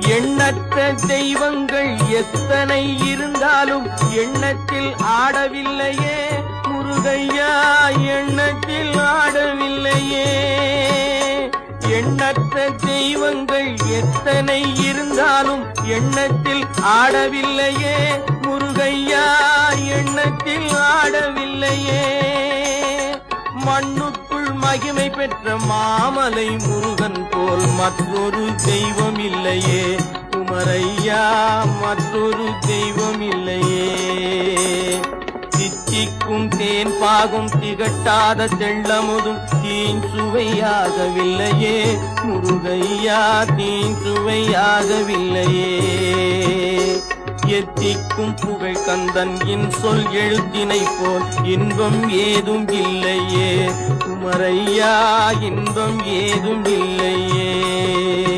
எண்ணற்ற தெய்வங்கள் எத்தனை இருந்தாலும் எண்ணத்தில் ஆடவில்லையே முருகையா, எண்ணத்தில் ஆடவில்லையே. எண்ணற்ற தெய்வங்கள் எத்தனை இருந்தாலும் எண்ணத்தில் ஆடவில்லையே முருகையா, எண்ணத்தில் ஆடவில்லையே. மண்ணுக்குள் மகிமை பெற்ற மாமலை முருகன் போல் மற்றொரு தெய்வம் இல்லையே குமரையா, மற்றொரு தெய்வம் இல்லையே. தித்திக்கும் தேன் பாகும் திகட்டாத தெள்ளமுதும் தீஞ்சுவையாகவில்லையே முருகையா, தீஞ்சுவையாகவில்லையே. எத்திக்கும் புகழ் கந்தன் என் சொல் எழுத்தினை போல் இன்பம் ஏதும் இல்லையே குமரையா, இன்பம் ஏதும் இல்லையே.